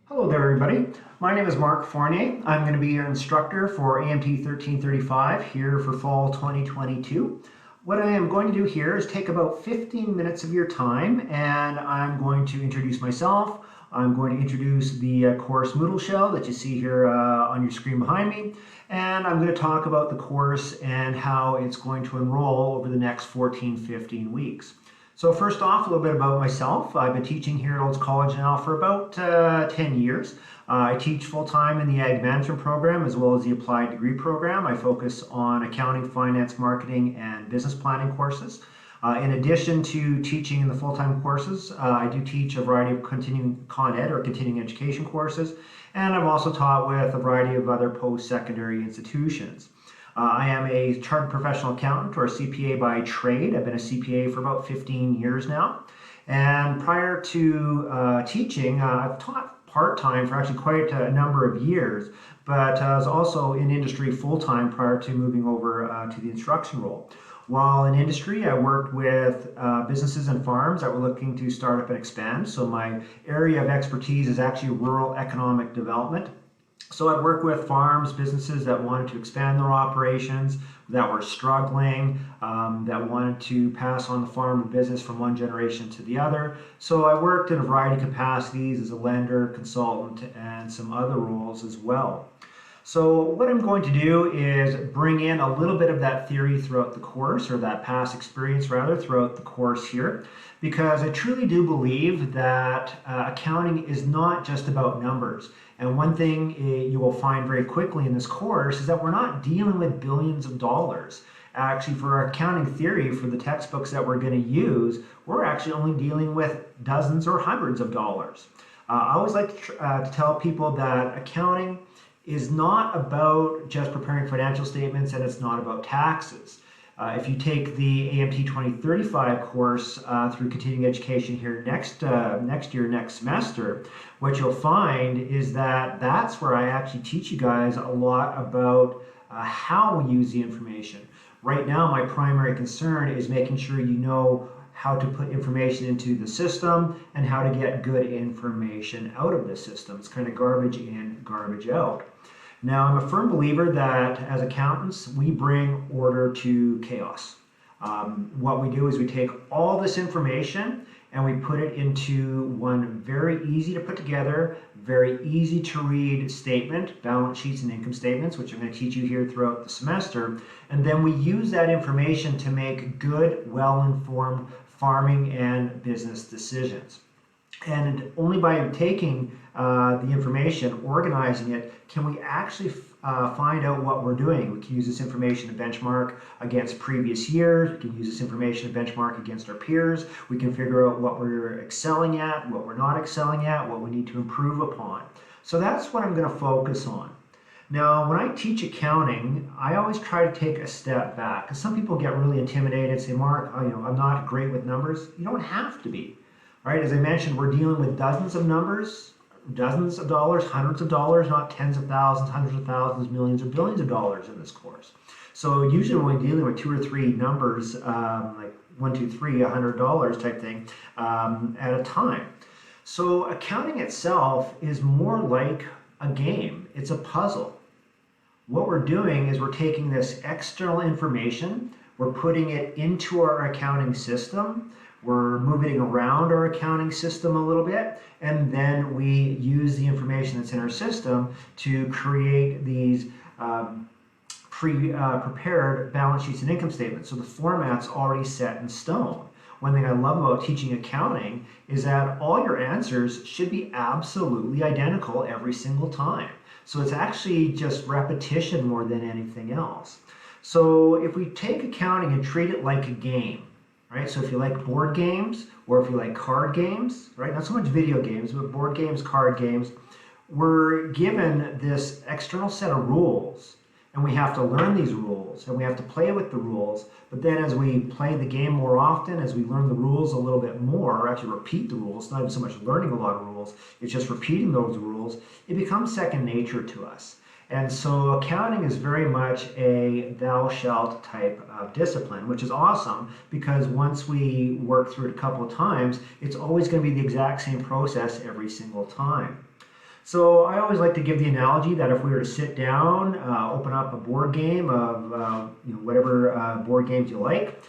Hello there, everybody. My name is Mark Fournier. I'm going to be your instructor for AMT 1335 here for fall 2022. What I am going to do here is take about 15 minutes of your time, and I'm going to introduce myself. I'm going to introduce the course Moodle shell that you see here on your screen behind me, and I'm going to talk about the course and how it's going to enroll over the next 14-15 weeks. So first off, a little bit about myself. I've been teaching here at Olds College now for about 10 years. I teach full-time in the Ag Management program as well as the Applied Degree program. I focus on accounting, finance, marketing, and business planning courses. In addition to teaching in the full-time courses, I do teach a variety of continuing con ed or continuing education courses, and I've also taught with a variety of other post-secondary institutions. I am a chartered professional accountant or a CPA by trade. I've been a CPA for about 15 years now. And prior to teaching, I've taught part-time for actually quite a number of years, but I was also in industry full-time prior to moving over to the instruction role. While in industry, I worked with businesses and farms that were looking to start up and expand. So my area of expertise is actually rural economic development. So I'd work with farms, businesses that wanted to expand their operations, that were struggling, that wanted to pass on the farm and business from one generation to the other. So I worked in a variety of capacities as a lender, consultant, and some other roles as well. So what I'm going to do is bring in a little bit of that theory throughout the course, or that past experience rather, throughout the course here, because I truly do believe that accounting is not just about numbers. And one thing you will find very quickly in this course is that we're not dealing with billions of dollars. Actually, for our accounting theory, for the textbooks that we're going to use, we're actually only dealing with dozens or hundreds of dollars. I always like to tell people that accounting is not about just preparing financial statements, and it's not about taxes. If you take the AMT 2035 course through continuing education here next semester, what you'll find is that that's where I actually teach you guys a lot about how we use the information. Right now, my primary concern is making sure you know how to put information into the system and how to get good information out of the system. It's kind of garbage in, garbage out. Now, I'm a firm believer that as accountants, we bring order to chaos. What we do is we take all this information and we put it into one very easy to put together, very easy to read statement, balance sheets and income statements, which I'm going to teach you here throughout the semester. And then we use that information to make good, well-informed farming and business decisions. And only by taking the information, organizing it, can we actually find out what we're doing. We can use this information to benchmark against previous years. We can use this information to benchmark against our peers. We can figure out what we're excelling at, what we're not excelling at, what we need to improve upon. So that's what I'm going to focus on. Now, when I teach accounting, I always try to take a step back, because some people get really intimidated and say, Mark, I'm not great with numbers. You don't have to be. Right? As I mentioned, we're dealing with dozens of numbers, dozens of dollars, hundreds of dollars, not tens of thousands, hundreds of thousands, millions, or billions of dollars in this course. So usually when we're dealing with 2 or 3 numbers, like 1, 2, 3, $100 type thing at a time. So accounting itself is more like a game. It's a puzzle. What we're doing is we're taking this external information, we're putting it into our accounting system, we're moving around our accounting system a little bit, and then we use the information that's in our system to create these prepared balance sheets and income statements. So the format's already set in stone. One thing I love about teaching accounting is that all your answers should be absolutely identical every single time. So it's actually just repetition more than anything else. So if we take accounting and treat it like a game, right? So if you like board games, or if you like card games, right? Not so much video games, but board games, card games, we're given this external set of rules, and we have to learn these rules, and we have to play with the rules. But then as we play the game more often, as we learn the rules a little bit more, or actually repeat the rules, not even so much learning a lot of rules, it's just repeating those rules, it becomes second nature to us. And so accounting is very much a thou shalt type of discipline, which is awesome, because once we work through it a couple of times, it's always going to be the exact same process every single time. So I always like to give the analogy that if we were to sit down, open up a board game of whatever board games you like,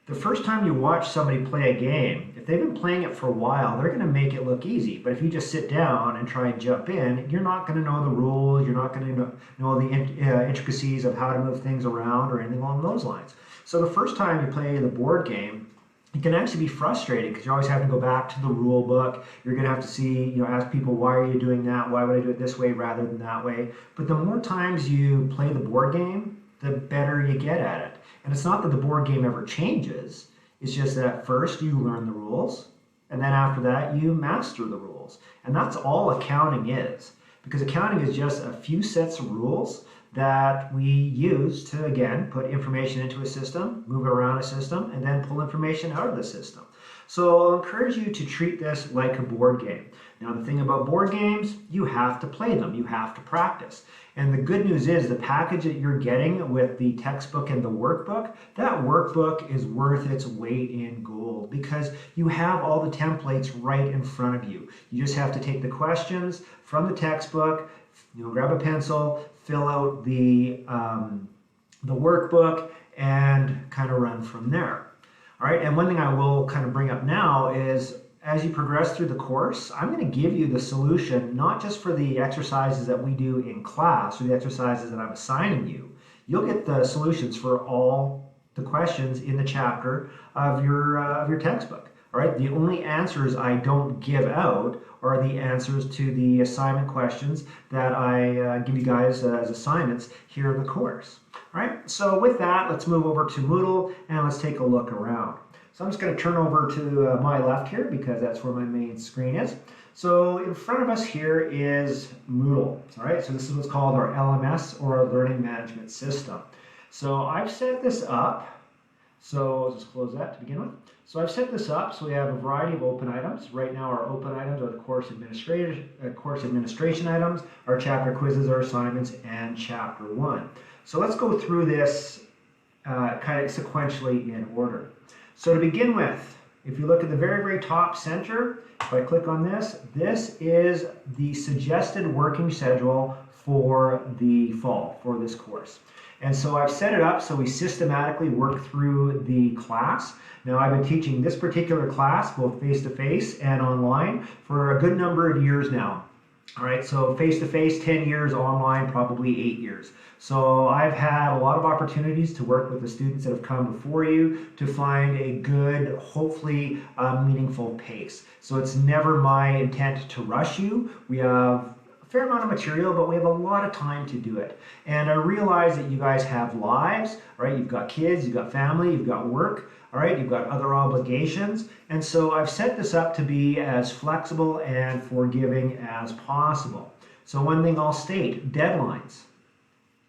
the first time you watch somebody play a game, if they've been playing it for a while, they're going to make it look easy. But if you just sit down and try and jump in, you're not going to know the rules, you're not going to know the intricacies of how to move things around or anything along those lines. So the first time you play the board game, it can actually be frustrating because you always have to go back to the rule book. You're going to have to see, ask people, why are you doing that? Why would I do it this way rather than that way? But the more times you play the board game, the better you get at it. And it's not that the board game ever changes. It's just that first you learn the rules, and then after that you master the rules. And that's all accounting is. Because accounting is just a few sets of rules that we use to, again, put information into a system, move it around a system, and then pull information out of the system. So I'll encourage you to treat this like a board game. Now, the thing about board games, you have to play them. You have to practice. And the good news is the package that you're getting with the textbook and the workbook, that workbook is worth its weight in gold because you have all the templates right in front of you. You just have to take the questions from the textbook, grab a pencil, fill out the workbook, and kind of run from there. All right, and one thing I will kind of bring up now is as you progress through the course, I'm going to give you the solution, not just for the exercises that we do in class or the exercises that I'm assigning you. You'll get the solutions for all the questions in the chapter of your textbook. All right, the only answers I don't give out are the answers to the assignment questions that I give you guys as assignments here in the course. All right, so with that, let's move over to Moodle and let's take a look around. So I'm just going to turn over to my left here because that's where my main screen is. So in front of us here is Moodle. All right, so this is what's called our LMS or our Learning Management System. So I've set this up. So I'll just close that to begin with. So I've set this up so we have a variety of open items. Right now our open items are the course administration items, our chapter quizzes, our assignments, and chapter 1. So let's go through this kind of sequentially in order. So to begin with, if you look at the very, very top center, if I click on this, this is the suggested working schedule for the fall for this course. And so I've set it up so we systematically work through the class. Now I've been teaching this particular class both face-to-face and online for a good number of years now. All right, so face-to-face 10 years, online probably 8 years. So I've had a lot of opportunities to work with the students that have come before you to find a good, hopefully meaningful pace. So it's never my intent to rush you. We have a fair amount of material, but we have a lot of time to do it. And I realize that you guys have lives, right? You've got kids, you've got family, you've got work, all right? You've got other obligations. And so I've set this up to be as flexible and forgiving as possible. So one thing I'll state, deadlines.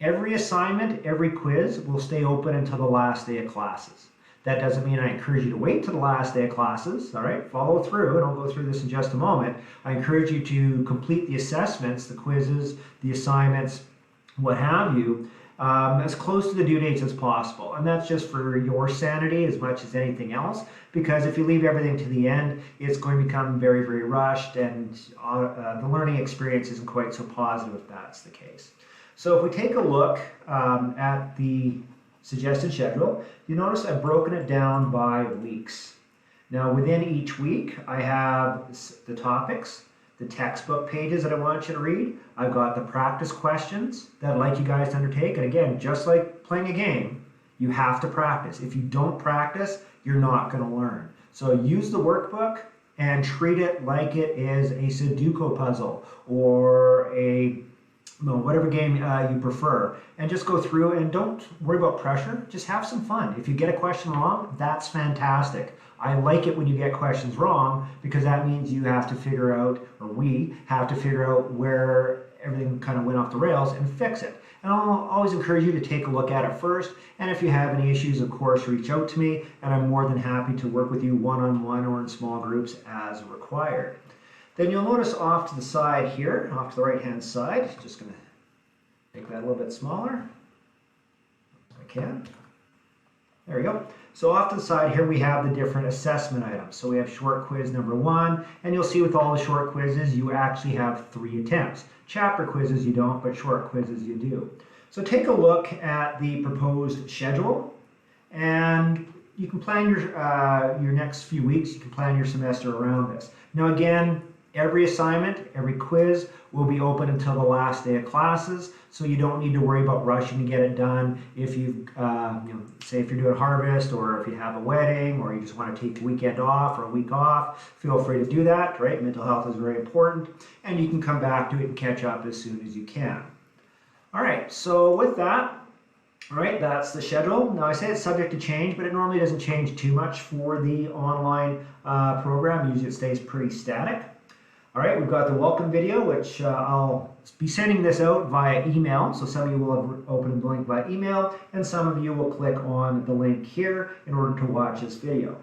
Every assignment, every quiz will stay open until the last day of classes. That doesn't mean I encourage you to wait till the last day of classes, all right? Follow through, and I'll go through this in just a moment. I encourage you to complete the assessments, the quizzes, the assignments, what have you, as close to the due dates as possible. And that's just for your sanity as much as anything else, because if you leave everything to the end, it's going to become very, very rushed, and the learning experience isn't quite so positive if that's the case. So if we take a look at the suggested schedule, you notice I've broken it down by weeks. Now within each week, I have the topics, the textbook pages that I want you to read. I've got the practice questions that I'd like you guys to undertake. And again, just like playing a game, you have to practice. If you don't practice, you're not going to learn. So use the workbook and treat it like it is a Sudoku puzzle or whatever game you prefer, and just go through and don't worry about pressure. Just have some fun. If you get a question wrong, that's fantastic. I like it when you get questions wrong because that means you have to figure out, or we have to figure out where everything kind of went off the rails and fix it. And I'll always encourage you to take a look at it first. And if you have any issues, of course, reach out to me, and I'm more than happy to work with you one-on-one or in small groups as required. Then you'll notice off to the side here, off to the right-hand side, just going to make that a little bit smaller if I can. There we go. So off to the side here we have the different assessment items. So we have short quiz number 1, and you'll see with all the short quizzes you actually have 3 attempts. Chapter quizzes you don't, but short quizzes you do. So take a look at the proposed schedule, and you can plan your next few weeks, you can plan your semester around this. Now again, every assignment, every quiz will be open until the last day of classes, so you don't need to worry about rushing to get it done. If you've, say if you're doing harvest, or if you have a wedding, or you just want to take the weekend off or a week off, feel free to do that, right? Mental health is very important, and you can come back to it and catch up as soon as you can. All right, so with that, all right, that's the schedule. Now I say it's subject to change, but it normally doesn't change too much for the online program. Usually it stays pretty static. All right, we've got the welcome video, which I'll be sending this out via email. So some of you will have opened the link via email, and some of you will click on the link here in order to watch this video.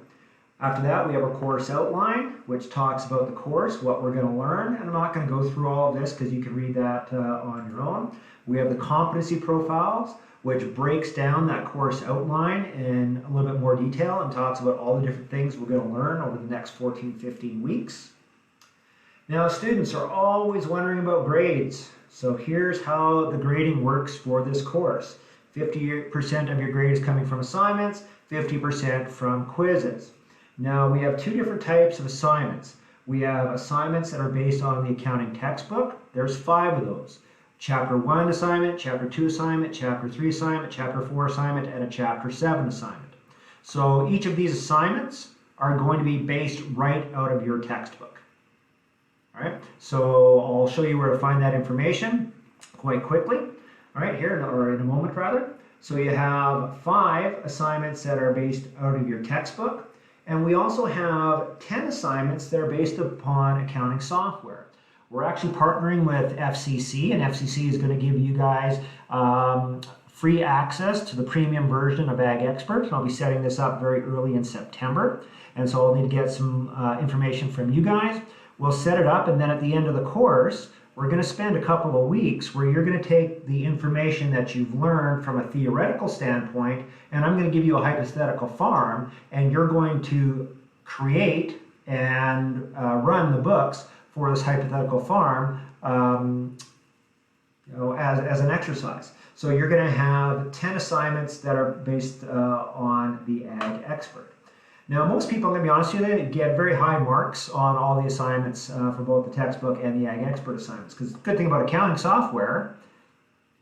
After that, we have a course outline, which talks about the course, what we're going to learn. And I'm not going to go through all of this because you can read that on your own. We have the competency profiles, which breaks down that course outline in a little bit more detail and talks about all the different things we're going to learn over the next 14-15 weeks. Now, students are always wondering about grades. So here's how the grading works for this course. 50% of your grade is coming from assignments, 50% from quizzes. Now, we have 2 different types of assignments. We have assignments that are based on the accounting textbook. There's 5 of those. Chapter 1 assignment, Chapter 2 assignment, Chapter 3 assignment, Chapter 4 assignment, and a Chapter 7 assignment. So each of these assignments are going to be based right out of your textbook. All right, so I'll show you where to find that information quite quickly. All right, here, or in a moment rather. So you have 5 assignments that are based out of your textbook, and we also have 10 assignments that are based upon accounting software. We're actually partnering with FCC, and FCC is going to give you guys free access to the premium version of Ag Expert. And I'll be setting this up very early in September, and so I'll need to get some information from you guys. We'll set it up, and then at the end of the course, we're going to spend a couple of weeks where you're going to take the information that you've learned from a theoretical standpoint, and I'm going to give you a hypothetical farm, and you're going to create and run the books for this hypothetical farm as an exercise. So you're going to have 10 assignments that are based on the Ag Expert. Now, most people, I'm going to be honest with you, get very high marks on all the assignments for both the textbook and the Ag Expert assignments. Because the good thing about accounting software,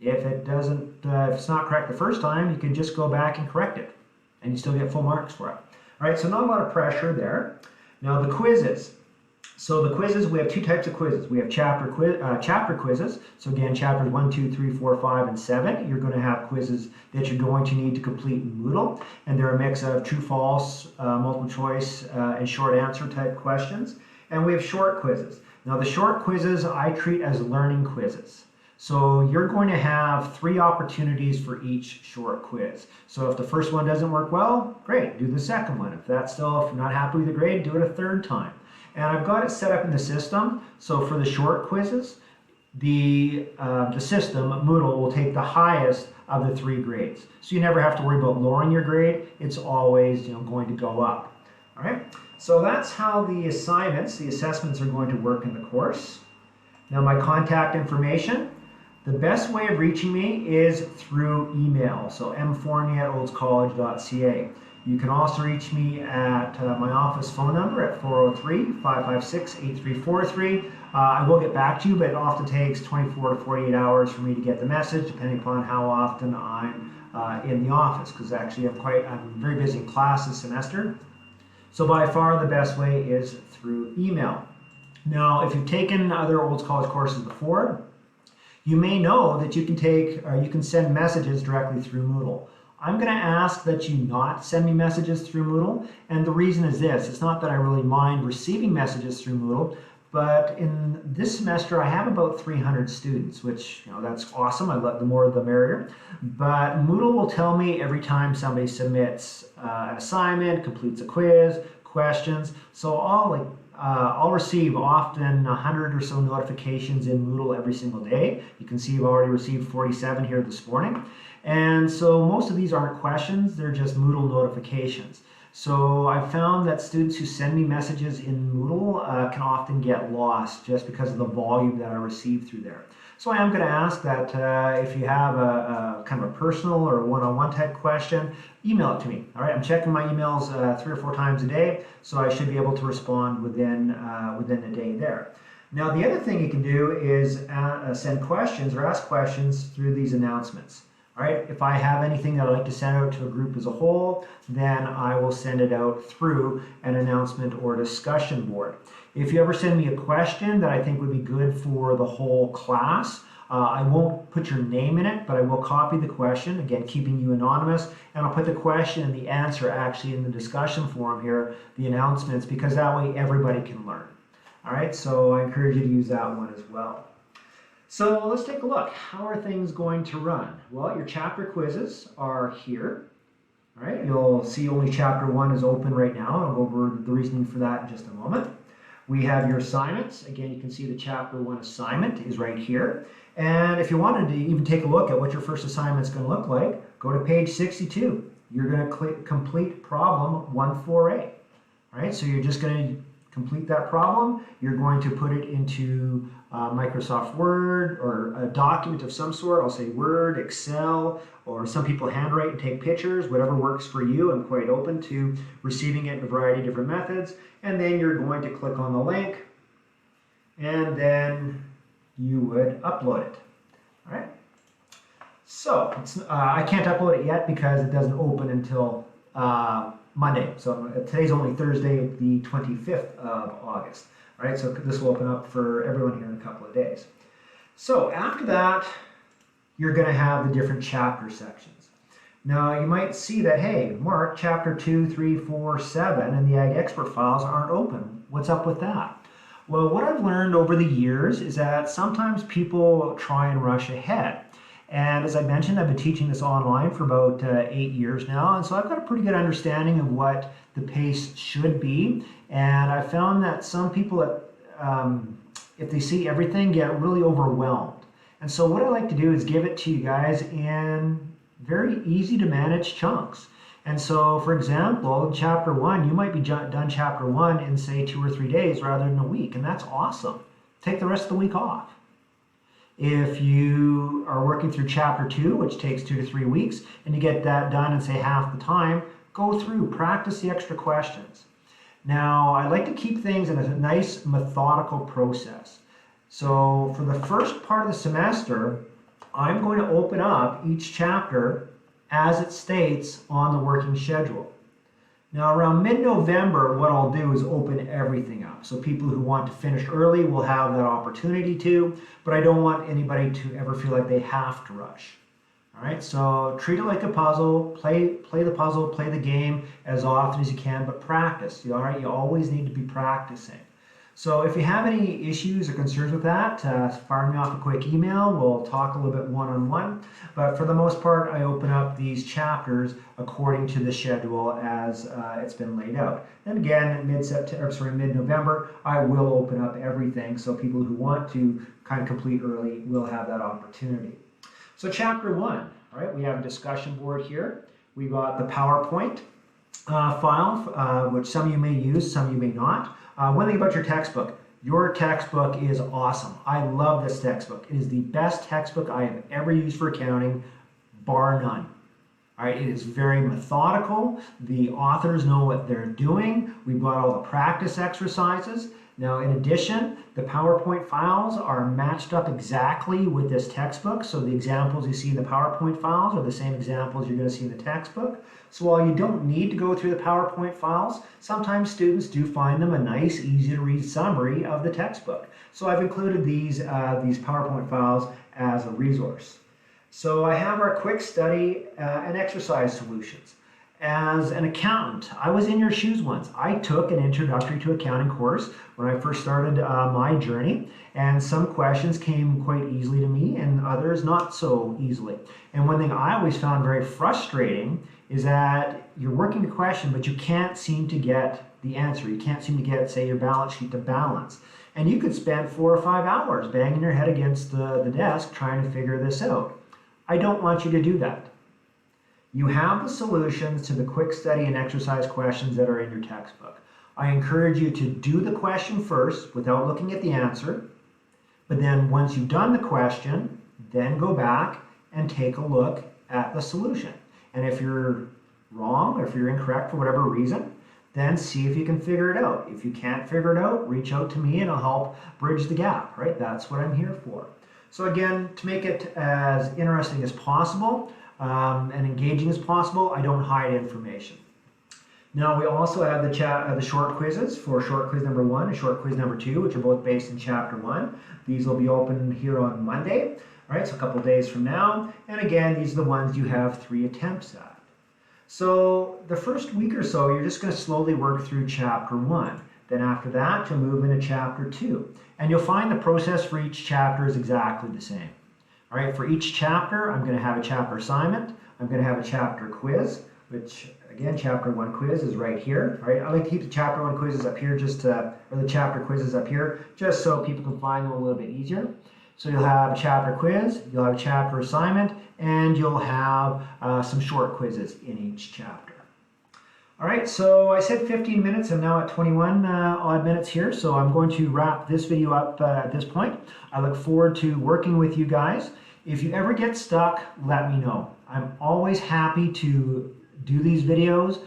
if it's not correct the first time, you can just go back and correct it, and you still get full marks for it. All right, so not a lot of pressure there. Now, the quizzes. So the quizzes, we have 2 types of quizzes. We have chapter quizzes. So again, chapters 1, 2, 3, 4, 5, and 7. You're going to have quizzes that you're going to need to complete in Moodle. And they're a mix of true, false, multiple choice, and short answer type questions. And we have short quizzes. Now the short quizzes I treat as learning quizzes. So you're going to have 3 opportunities for each short quiz. So if the first one doesn't work well, great, do the second one. If you're not happy with the grade, do it a 3rd time. And I've got it set up in the system. So for the short quizzes, the system, Moodle, will take the highest of the 3 grades. So you never have to worry about lowering your grade. It's always going to go up. All right. So that's how the assessments are going to work in the course. Now my contact information. The best way of reaching me is through email. So mfournier@oldscollege.ca. You can also reach me at my office phone number at 403-556-8343. I will get back to you, but it often takes 24 to 48 hours for me to get the message, depending upon how often I'm in the office, because actually I'm very busy in class this semester. So by far the best way is through email. Now, if you've taken other Olds College courses before, you may know that you can send messages directly through Moodle. I'm going to ask that you not send me messages through Moodle, and the reason is this. It's not that I really mind receiving messages through Moodle, but in this semester I have about 300 students, which, that's awesome. The more the merrier. But Moodle will tell me every time somebody submits an assignment, completes a quiz, questions. So I'll I'll receive often 100 or so notifications in Moodle every single day. You can see I've already received 47 here this morning. And so most of these aren't questions, they're just Moodle notifications. So I found that students who send me messages in Moodle can often get lost just because of the volume that I receive through there. So I am going to ask that if you have a kind of a personal or a one-on-one type question, email it to me. All right, I'm checking my emails 3 or 4 times a day, so I should be able to respond within the day there. Now the other thing you can do is send questions or ask questions through these announcements. All right, if I have anything that I'd like to send out to a group as a whole, then I will send it out through an announcement or discussion board. If you ever send me a question that I think would be good for the whole class, I won't put your name in it, but I will copy the question, again, keeping you anonymous, and I'll put the question and the answer actually in the discussion forum here, the announcements, because that way everybody can learn. All right, so I encourage you to use that one as well. So let's take a look. How are things going to run? Well, your chapter quizzes are here. All right, you'll see only chapter 1 is open right now. I'll go over the reasoning for that in just a moment. We have your assignments. Again, you can see the chapter 1 assignment is right here. And if you wanted to even take a look at what your first assignment is going to look like, go to page 62. You're going to complete problem 1-4A. All right, so you're just going to complete that problem. You're going to put it into Microsoft Word or a document of some sort. I'll say Word, Excel, or some people handwrite and take pictures, whatever works for you. I'm quite open to receiving it in a variety of different methods. And then you're going to click on the link, and then you would upload it. All right. So I can't upload it yet because it doesn't open until Monday. So today's only Thursday, the 25th of August. All right, so this will open up for everyone here in a couple of days. So after that, you're going to have the different chapter sections. Now you might see that, hey, Mark, chapter 2, 3, 4, 7, and the Ag Expert files aren't open. What's up with that? Well, what I've learned over the years is that sometimes people try and rush ahead. And as I mentioned, I've been teaching this online for about 8 years now, and so I've got a pretty good understanding of what the pace should be. And I found that some people, if they see everything, get really overwhelmed. And so what I like to do is give it to you guys in very easy to manage chunks. And so, for example, chapter 1, you might be done chapter 1 in, say, 2 or 3 days rather than a week, and that's awesome. Take the rest of the week off. If you are working through chapter 2, which takes 2 to 3 weeks, and you get that done in, say, half the time, go through, practice the extra questions. Now, I like to keep things in a nice methodical process. So for the first part of the semester, I'm going to open up each chapter as it states on the working schedule. Now around mid-November, what I'll do is open everything up. So people who want to finish early will have that opportunity to, but I don't want anybody to ever feel like they have to rush. All right, so treat it like a puzzle, play the puzzle, play the game as often as you can, but practice. All right, you always need to be practicing. So if you have any issues or concerns with that, fire me off a quick email. We'll talk a little bit one-on-one. But for the most part, I open up these chapters according to the schedule as it's been laid out. And again, mid-November, I will open up everything so people who want to kind of complete early will have that opportunity. So chapter 1, all right, we have a discussion board here. We got the PowerPoint file, which some of you may use, some of you may not. One thing about your textbook is awesome. I love this textbook. It is the best textbook I have ever used for accounting, bar none. All right, it is very methodical. The authors know what they're doing. We've got all the practice exercises. Now, in addition, the PowerPoint files are matched up exactly with this textbook. So the examples you see in the PowerPoint files are the same examples you're going to see in the textbook. So while you don't need to go through the PowerPoint files, sometimes students do find them a nice, easy to read summary of the textbook. So I've included these PowerPoint files as a resource. So I have our quick study and exercise solutions. As an accountant, I was in your shoes once. I took an introductory to accounting course when I first started my journey, and some questions came quite easily to me and others not so easily. And one thing I always found very frustrating is that you're working the question, but you can't seem to get the answer. You can't seem to get, say, your balance sheet to balance. And you could spend 4 or 5 hours banging your head against the desk trying to figure this out. I don't want you to do that. You have the solutions to the quick study and exercise questions that are in your textbook. I encourage you to do the question first without looking at the answer. But then once you've done the question, then go back and take a look at the solution. And if you're wrong or if you're incorrect for whatever reason, then see if you can figure it out. If you can't figure it out, reach out to me and I'll help bridge the gap, right? That's what I'm here for. So again, to make it as interesting as possible and engaging as possible, I don't hide information. Now we also have the short quizzes for short quiz number 1 and short quiz number 2, which are both based in chapter 1. These will be open here on Monday, all right, so a couple of days from now. And again, these are the ones you have 3 attempts at. So the first week or so, you're just going to slowly work through chapter 1. Then after that, you'll move into chapter 2. And you'll find the process for each chapter is exactly the same. All right, for each chapter, I'm going to have a chapter assignment. I'm going to have a chapter quiz, which again, chapter 1 quiz is right here. All right, I like to keep the chapter 1 quizzes up here or the chapter quizzes up here, just so people can find them a little bit easier. So you'll have a chapter quiz, you'll have a chapter assignment, and you'll have some short quizzes in each chapter. All right, so I said 15 minutes. I'm now at 21 odd minutes here, so I'm going to wrap this video up at this point. I look forward to working with you guys. If you ever get stuck, let me know. I'm always happy to do these videos.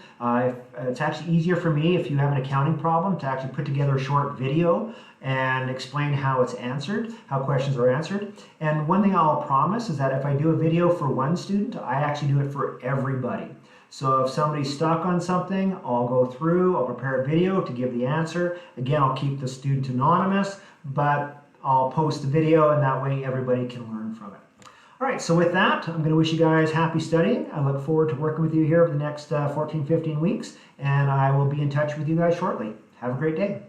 It's actually easier for me if you have an accounting problem to actually put together a short video and explain how it's answered, how questions are answered. And one thing I'll promise is that if I do a video for one student, I actually do it for everybody. So if somebody's stuck on something, I'll go through, I'll prepare a video to give the answer. Again, I'll keep the student anonymous, but I'll post the video and that way everybody can learn from it. All right, so with that, I'm going to wish you guys happy studying. I look forward to working with you here over the next 14, 15 weeks, and I will be in touch with you guys shortly. Have a great day.